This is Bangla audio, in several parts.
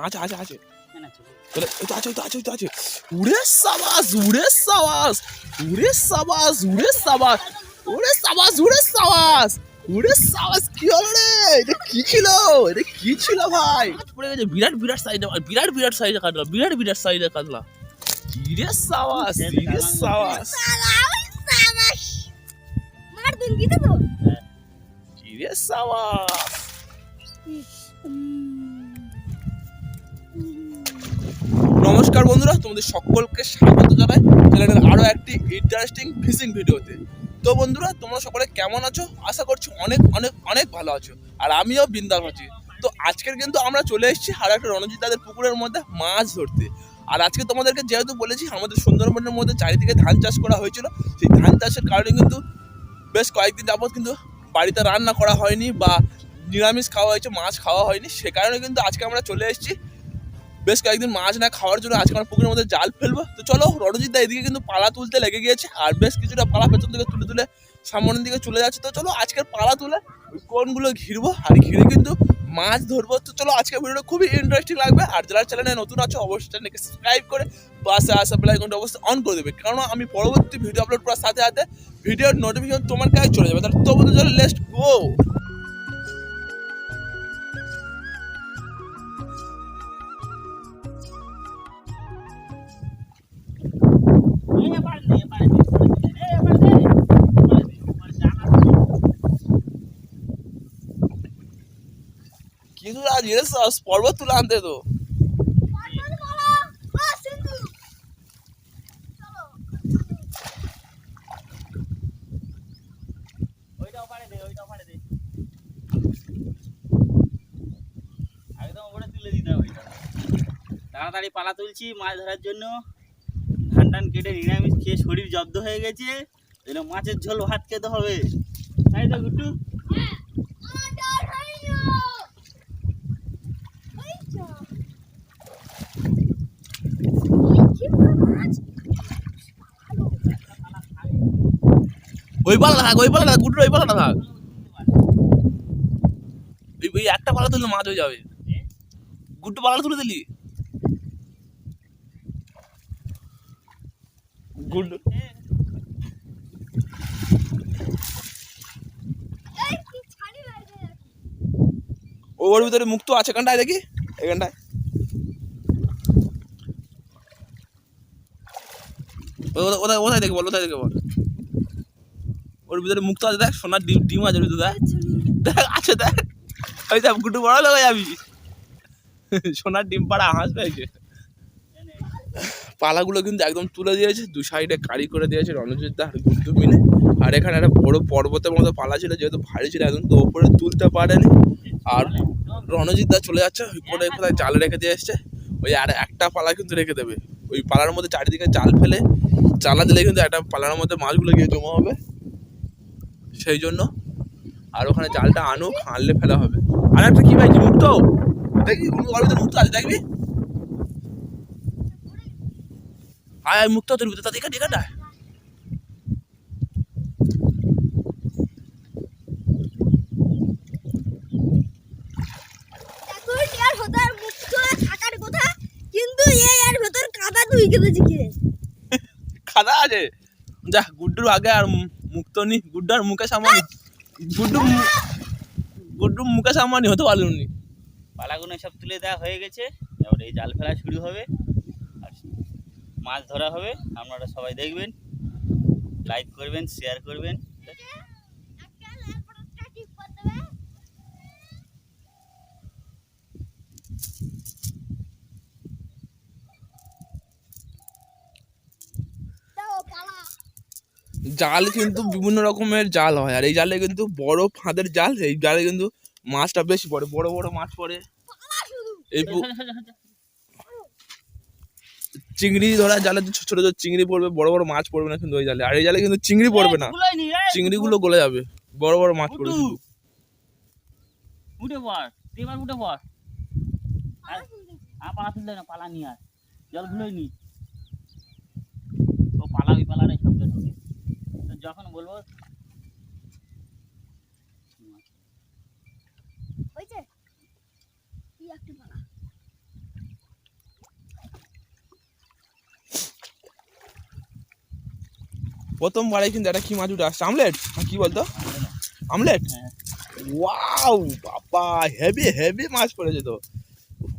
আছে আছে আছে আছে আছে আছে। উড়ে সাবাস উড়ে সাবাস উড়ে সাবাস উড়ে সাবাস উড়ে সাবাস উড়ে সাবাস উড়ে সাবাস। কি হলো রে? এটা কি ছিল? এটা কি ছিল ভাই? পড়ে গেছে বিরাট বিরাট সাইজে, বিরাট বিরাট সাইজে কাটলা, বিরাট বিরাট সাইজে কাটলা। কিরে সাবাস কিরে সাবাস কিরে সাবাস। নমস্কার বন্ধুরা, তোমাদের সকলকে স্বাগত জানাই চ্যানেলের আরো একটি ইন্টারেস্টিং ফিশিং ভিডিওতে। তো বন্ধুরা, তোমরা সকলে কেমন আছো? আশা করছি অনেক অনেক অনেক ভালো আছো, আর আমিও বিন্দাস আছি। তো আজকের কিন্তু আমরা চলে এসেছি আর একটা রণজিৎ দাদের পুকুরের মধ্যে মাছ ধরতে। আর আজকে তোমাদেরকে যেহেতু বলেছি আমাদের সুন্দরবনের মধ্যে চারিদিকে ধান চাষ করা হয়েছিল, সেই ধান চাষের কারণে কিন্তু বেশ কয়েকদিন যাবত কিন্তু বাড়িতে রান্না করা হয়নি বা নিরামিষ খাওয়া হয়েছে, মাছ খাওয়া হয়নি। সে কারণে কিন্তু আজকে আমরা চলে এসেছি বেশ কয়েকদিন মাছ না খাওয়ার জন্য। আজকে আমরা পুকুরের মধ্যে জাল ফেলবো। তো চলো, রণজিৎ দা এদিকে কিন্তু পালা তুলতে লেগে গিয়েছে, আর বেশ কিছুটা পালা পেছন থেকে তুলে তুলে সামনের দিকে চলে যাচ্ছে। তো চলো আজকের পালা তুলে কোনগুলো ঘিরবো আর ঘিরে কিন্তু মাছ ধরবো। তো চলো, আজকের ভিডিওটা খুবই ইন্টারেস্টিং লাগবে। আর যারা চ্যানেলে নতুন আছো অবশ্যই চ্যানেলকে সাবস্ক্রাইব করে পাশে আসা বেল আইকনটা অবশ্যই অন করে দেবে, কারণ আমি পরবর্তী ভিডিও আপলোড করার সাথে সাথে ভিডিওর নোটিফিকেশন তোমার কাছে চলে যাবে। তাহলে তো বন্ধু চলো, লেটস গো। কিন্তু আজ এর পর্বত তুলে আনতে তো তাড়াতাড়ি পালা তুলছি মাছ ধরার জন্য। ধান টান কেটে নিরামিষ খেয়ে শরীর জব্দ হয়ে গেছে, মাছের ঝোল ভাত খেতে হবে, তাই তো গুট্টু? ওই পালা থাক, ওই পালা থাক গুটুর, ওই পালাটা থাক। ওই একটা পালা তুললে মাছ হয়ে যাবে। গুট্টু পালা তুলে দিলি গুড্ডু। ওর ভিতরে মুক্ত আছে এখানটায়, দেখি এখানটায়। কোথায় দেখে বল, কোথায় দেখে বল। ওর ভিতরে মুক্ত আছে, দেখ সোনার ডিম ডিম আছে ভিতরে, দেখ দেখ আছে, দেখ ওই দেখ গুটু বড় লোক যাবি। সোনার ডিম পাড়া হাঁস পেয়েছে। পালাগুলো কিন্তু একদম তুলে দিয়েছে, দু সাইডে কারি করে দিয়েছে রণজিৎ দা আর গুড্ডু মিলে। আর এখানে একটা বড় পর্বতের মতো পালা ছিল, যেহেতু ভারী ছিল একদম, তো ওপরে তুলতে পারেনি। আর রণজিৎ দা চলে যাচ্ছে কোথায় কোথায় জাল রেখে দিয়ে এসছে। ওই আর একটা পালা কিন্তু রেখে দেবে, ওই পালার মধ্যে চারিদিকে জাল ফেলে চালা দিলে কিন্তু একটা পালার মধ্যে মাছগুলো গিয়ে জমা হবে, সেই জন্য। আর ওখানে জালটা আনুক, আনলে ফেলা হবে। আর একটা কি ভাই মুক্ত, দেখবি ওর ভিতরে মুক্ত আছে, দেখবি আয় মুক্ত তোর ভিতরে, তাদের এখানে এখানটায়। খাদা আছে, যা গুড্ডুর আগে আর মুক্ত নি, গুড্ডার মুখে সামানি, গুড্ডু গুড্ডু মুখে সামানি হতে পারল নি। পালাগুলো সব তুলে দেওয়া হয়ে গেছে, এবার এই জাল ফেলা শুরু হবে আর মাছ ধরা হবে। আপনারা সবাই দেখবেন, লাইক করবেন, শেয়ার করবেন। জাল কিন্তু বিভিন্ন রকমের জাল হয়, আর এই জালে কিন্তু বড় ফাঁদের জাল, এই জালে কিন্তু মাছটা বেশি পড়ে, বড় বড় মাছ পড়ে। এই চিংড়ি ধরা জালে ছোট ছোট চিংড়ি পড়বে, বড় বড় মাছ পড়বে না কিন্তু ওই জালে। আর এই জালে কিন্তু চিংড়ি পড়বে না, চিংড়িগুলো গলে যাবে, বড় বড় মাছ পড়বে শুধু। উঠে পড়, এবার উঠে পড়। পালা তুললে না, পালা নিয়ে আর জল ভুলোই নি। ও পালা ওই পালাটাই শব্দ ঢোকে, যখন বলবো প্রথমবারে কিন্তু একটা কি মাছ উঠে আসছে, আমলেট কি বলতো, আমলেট। হ্যাঁ। ওয়াও বাবা, হেভি হেভি মাছ পড়েছে তো,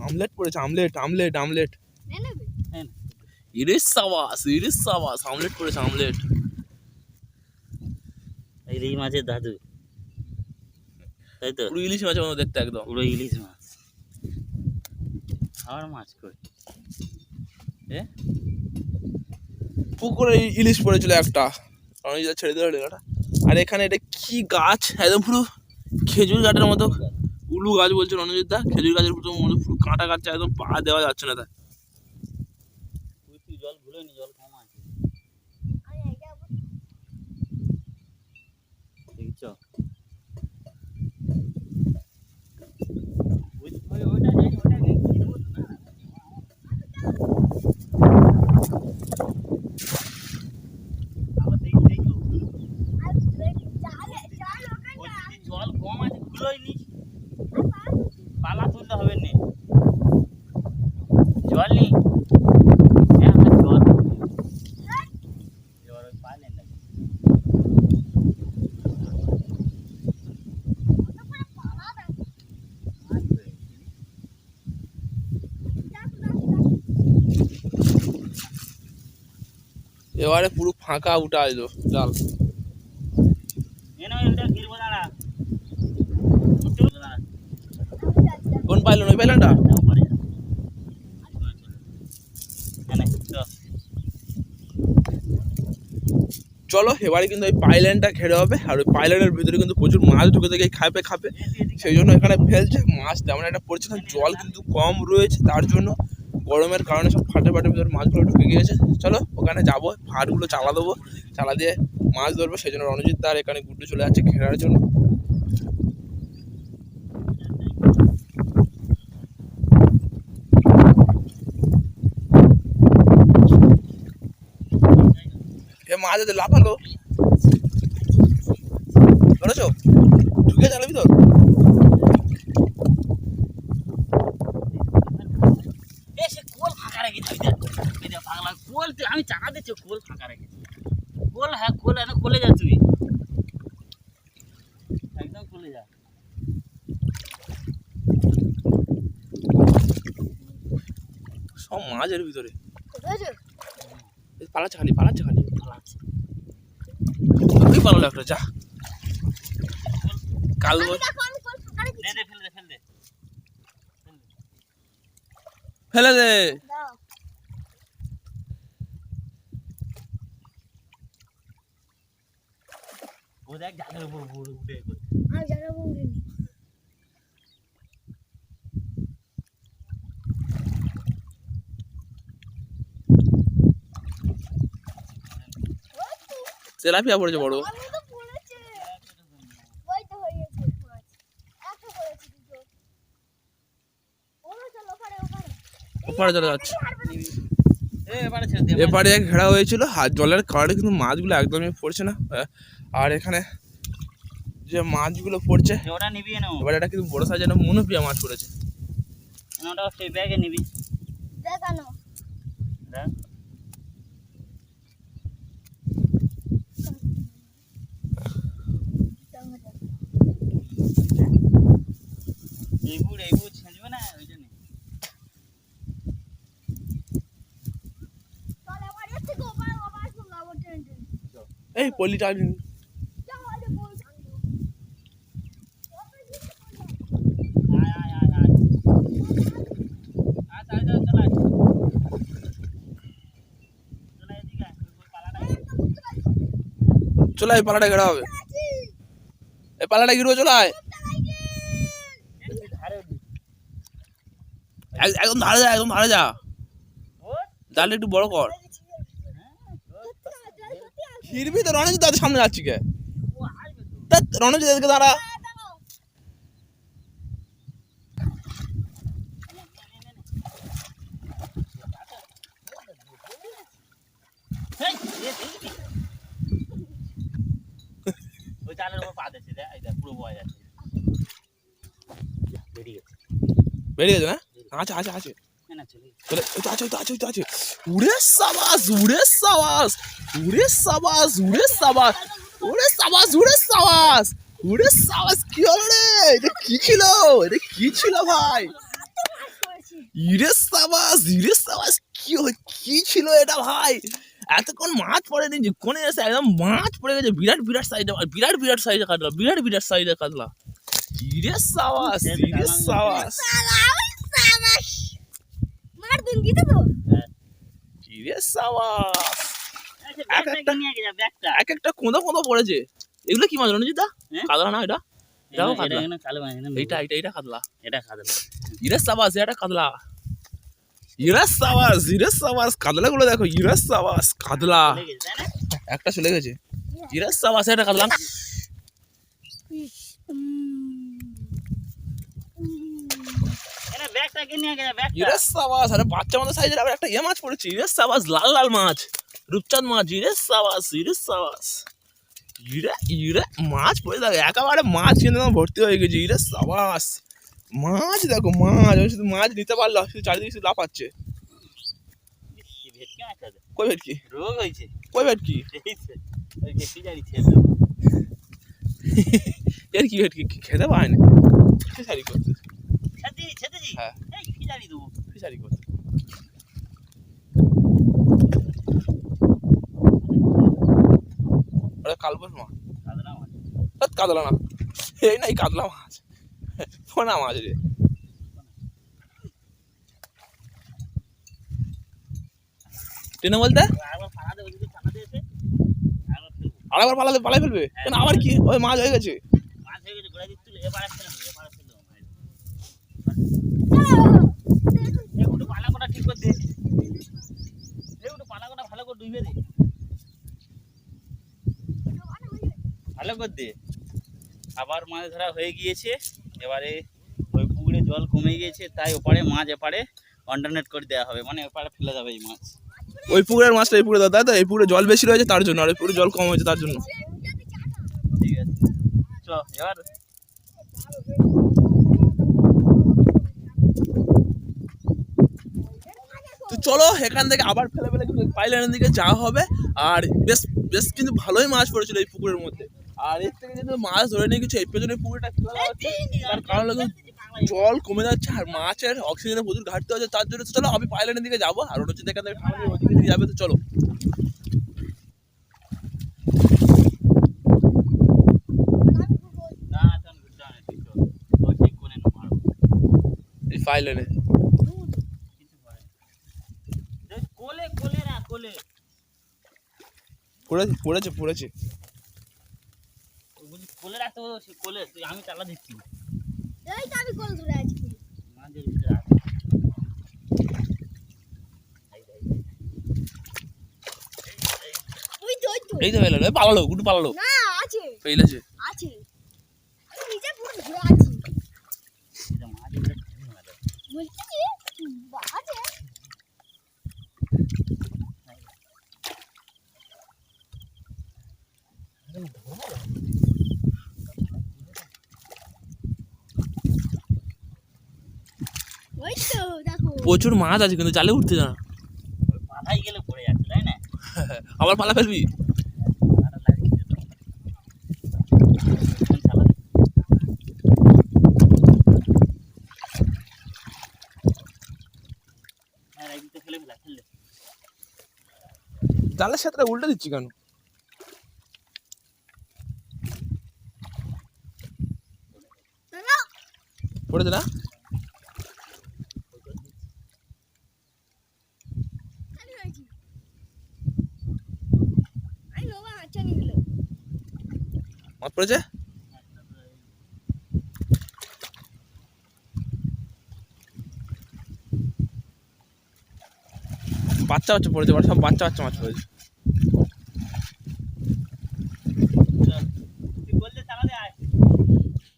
আমলেট পড়েছে, আমলেট আমলেট আমলেট, হ্যাঁ। ইলিশ সাবাস, আমলেট পড়েছে, আমলেট। এই মাছের দাদু, তাই তো? পুরো ইলিশ মাছের মতো দেখতে একদম। পুরো ইলিশ মাছ। আর মাছ কই? পুকুরে ইলিশ পড়েছিল একটা, ছেড়ে দিল লেগাটা। আর এখানে এটা কি গাছ, একদম পুরো খেজুর গাছের মতো, উলু গাছ বলছে রণজিৎ দা, খেজুর গাছের মতো পুরো কাঁটা গাছ, একদম পা দেওয়া যাচ্ছে না তা। জল ভুলে নি, জল কম আছে। দেখছো? জল কম আছে, ভুলোই নি, পালা তুলতে হবে নি, জল নেই। জল এবার ওই পালেন না। এবারে পুরো ফাঁকা উঠে আসলো জাল। কোন পাইলেন, ওই পাইলেনটা? চলো এবারে কিন্তু ওই পাইল্যান্ডটা ঘেরে হবে, আর ওই পাইল্যান্ডের ভিতরে কিন্তু প্রচুর মাছ ঢুকে থেকে খাবে খাবে, সেই জন্য এখানে ফেলছে। মাছ তেমন একটা পড়ছে না, জল কিন্তু কম রয়েছে, তার জন্য গরমের কারণে সব ফাটে ফাটে ভিতরে মাছগুলো ঢুকে গিয়েছে। চলো ওখানে যাবো, ফাটগুলো চালা দেবো, চালা দিয়ে মাছ ধরবো। সেই জন্য রণজিৎ তার এখানে গুড্ডু চলে যাচ্ছে ঘেরার জন্য। মাছ এতে লাফালো, ধরেছো? ঢুকে যাবে ভিতর। আমি চাকা দিচ্ছি, কোল ফাঁকা রেখেছি। কোল, হ্যাঁ কোল, কোলে যা তুই, একদম কোলে যা। সব মাছের ভিতরে পালাচ্ছে খালি, পালাচ্ছে খালি, পালাচ্ছে। ওই পালালো একটা, যা কাল ফেলে দে। ও দেখ জালের উপর উঠে তেলাপিয়া পড়েছে বড়। ওপারে চলে যাচ্ছে, এপারে ঘেরা হয়েছিল, আর জলের কারণে কিন্তু মাছগুলো একদমই পড়ছে না। আর এখানে যে মাছগুলো পড়ছে, ওটা নিবি না, এবার এটা কিন্তু বড় সাইজের মনোপিয়া মাছ পড়েছে। ওটা সেই ব্যাগে নিবি, দেখানো দেখ। এইগুলো ছেঁচবে না, ওই জন্য। এই পলিটা চলে আয়, পালাটা ঘেরা হবে, এই পালাটা ঘিরবো, চলে আয়। একদম ধারে যা, একদম ধারে যা, জাল একটু বড় কর। ঘিরবি তো, রণজিৎ দাদের সামনে যাচ্ছি কে, রণজিৎ দাদকে দাঁড়া। ওই জালের উপর পা দিচ্ছে, পুরো বয় যাচ্ছে, বেরিয়ে গেছে, বেরিয়ে গেছে না? আছে আছে আছে, না চলে চলে, ওই তো আছে, ওই তো আছে, ওই তো আছে। উড়ে সাবাস উড়ে সাবাস উড়ে সাবাস উড়ে সাবাস উড়ে সাবাস উড়ে সাবাস উড়ে সাবাস। কি হলো রে? এটা কি ছিল? এটা কি ছিল ভাই? ইরে সাবাস কি ছিল এটা ভাই? এতক্ষণ মাছ পড়েনি, যে কোনে এসে একদম মাছ পড়ে গেছে। বিরাট বিরাট সাইজে, বিরাট সাইজে কাতলা, বিরাট সাইজে কাতলা। ইরে সাবাস মার দুন দিতে তো ইরে সাবাস। ব্যাগটা নিয়ে গেছে ব্যাগটা। এক একটা কোঁদা পড়েছে। এগুলো কি মাছ রণজিৎ দা? হ্যাঁ? কাতলা না এটা? এটাও কাতলা। এটা কালো মাছ না? এইটা কাতলা। এটা কাতলা। ইরে সাবাস, এটা কাতলা। ইরে সাবাস কাতলা গুলো দেখো। ইরে সাবাস কাতলা লেগেছে তাই না? একটা চলে গেছে। ইরে সাবাস, এটা কাতলা। এটা ব্যাগটাকে নিয়ে গেছে ব্যাগটা। ইরে সাবাস, আরে বাচ্চা মতো সাইজের আবার একটা মাছ পড়েছে। ইরে সাবাস, লাল মাছ, রূপচাঁদ মাছ। ইরে সাবাস ইরে মাছ পড়ে দেখো, একেবারে মাছ কিন্তু ভর্তি হয়ে গেছে। ইরে সাবাস, মাছ দেখো, মাছ। আমি শুধু মাছ নিতে পারলো, শুধু চারিদিকে শুধু লাফাচ্ছে। কি ভেটকি মাছ আছে? কই ভেটকি? রোগ হয়েছে। কই ভেটকি? এই যে, ওই যে ফিজারি ছেড়ে দাও। এর কি ভেটকি? খেতে পায়নি। ফিশারি করতে। ছেড়েছি। হ্যাঁ। এই ফিজারি দেবো। ফিশারি করতে। ওটা কালবোস মাছ। কাতলা মাছ। কাতলা না, এই নাই কাতলা মাছ, পোনা মাছ রে। টেনে বলতে আরেকবার পালা দেবো, যদি পালা দিয়ে এসে আরেকবার ফেলবো। আরেকবার পালাই ফেলবে কেন? আবার কি ওই মাছ হয়ে গেছে? মাছ হয়ে গেছে, গোড়া দিক তুলে এবারে ফেলবো। একটু পালাকোটা ঠিক করে দে। একটু পালাকোটা ভালো করে ডুবে দে। ভালো করে দে। আবার মাছ ধরা হয়ে গিয়েছে। এবারে ওই পুকুরে জল কমে গিয়েছে, তাই ওপারে মাছ এপারে অল্টারনেট করে দেওয়া হবে, মানে ওপারে ফেলে যাবে এই মাছ। ওই পুকুরের মাছটা এই পুকুরে দাও, তাই তো? এই পুকুরে জল বেশি রয়েছে তার জন্য, আর এই পুকুরে জল কম হয়েছে তার জন্য। ঠিক আছে, চ এবার তো চলো এখান থেকে আবার ফেলে কিন্তু পাইলানের দিকে যাওয়া হবে। আর বেশ বেশ কিন্তু ভালোই মাছ পড়েছিল এই পুকুরের মধ্যে। আর এর থেকে কিন্তু মাছ ধরে নিয়ে কিছু এই পেছনে পুকুরটা ফেলা দেওয়া হচ্ছে, তার কারণ হলো জল কমে যাচ্ছে আর মাছের অক্সিজেনের প্রচুর ঘাটতি হচ্ছে, তার জন্য। চলো আমি পাইলানের দিকে যাবো, আর ওটা হচ্ছে এখান থেকে ওদিকে দিয়ে যাবে। তো চলো। না তখন ঘুরতে হবে না, ঠিক তো। ওই ঠিক করে না মারো। এই পাইলানে কিছু করে না। দেখ, কোলে না কোলে। পড়েছে। বলছি কোলে রাখতে বলো, সে কোলে তুই, আমি চালা দিচ্ছি। এই তো আমি কল ধরে আছি মাঝের ভিতরে আছে। ওই তো এই তো পাইলান, পালালো, গুটু পালালো, না আছে পেয়েছে। আছে আমি নিজে পুরো ধরে আছি এটা মাঝের ভিতরে ঢুকে মারে। বলছি কি আছে ওই তো দেখো প্রচুর মাছ আছে কিন্তু জালে উঠতে জানা। ওই পালায় গেলে পড়ে যাচ্ছে, তাই না? আবার পালা ফেলবি? পালা লাগিয়ে দে তো। এখন চালা দে। হ্যাঁ, একদিকে ফেলে ফেললে। জালের সাথে উল্টে দিচ্ছি কেন? না পড়েছে না? খালি হয়েছি আমি নোবা আচ্ছা নিয়ে গেল মাছ পড়েছে? বাচ্চা পড়েছে, সব বাচ্চা মাছ পড়েছে। তুই বললে চালা দে আয়।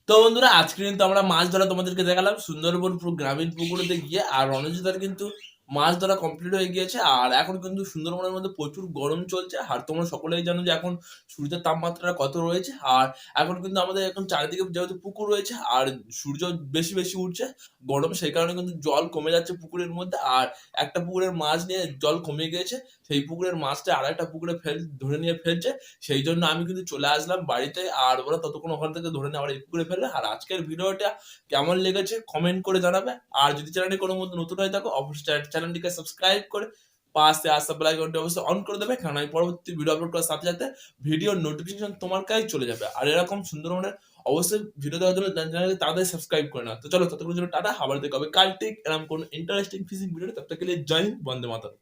তো বন্ধুরা, আজকে কিন্তু আমরা মাছ ধরা তোমাদেরকে দেখালাম সুন্দরবন পুরো গ্রামীণ পুকুরেতে গিয়ে। আর রণজিতার কিন্তু মাছ ধরা কমপ্লিট হয়ে গিয়েছে আর এখন কিন্তু সুন্দরবনের মধ্যে প্রচুর গরম চলছে আর তোমরা সকলেই জানো যে এখন সূর্যের তাপমাত্রা কত রয়েছে আর এখন কিন্তু আমাদের এখন চারিদিকে যেহেতু পুকুর রয়েছে আর সূর্য বেশি বেশি উঠছে গরম সেই কারণে কিন্তু জল কমে যাচ্ছে পুকুরের মধ্যে আর একটা পুকুরের মাছ নিয়ে জল কমে গিয়েছে সেই পুকুরের মাছটা আর একটা পুকুরে ধরে নিয়ে ফেলছে সেই জন্য আমি কিন্তু চলে আসলাম বাড়িতে আর ওরা ততক্ষণ ওখান থেকে ধরে নিয়ে আবার এই পুকুরে ফেলবে আর আজকের ভিডিওটা কেমন লেগেছে কমেন্ট করে জানাবে আর যদি চ্যানেলে কোনো মধ্যে নতুন হয়ে থাকো অবশ্যই চ্যানেলটিকে সাবস্ক্রাইব করে পাশে আসা বেল আইকনটি অবশ্যই অন করে দেবে কারণ আমি পরবর্তী ভিডিও আপলোড করার সাথে সাথে ভিডিওর নোটিফিকেশন তোমার কাছে চলে যাবে আর এরকম সুন্দরবনের অবশ্যই ভিডিও দেওয়ার জন্য চ্যানেলকে তাড়াতাড়ি সাবস্ক্রাইব করে না তো চলো ততক্ষণ জন্য টাটা আবার দেখা হবে কাল ঠিক এরকম কোনো ইন্টারেস্টিং ফিশিং ভিডিও তব তক के लिए जय हिंद वंदे मातरम।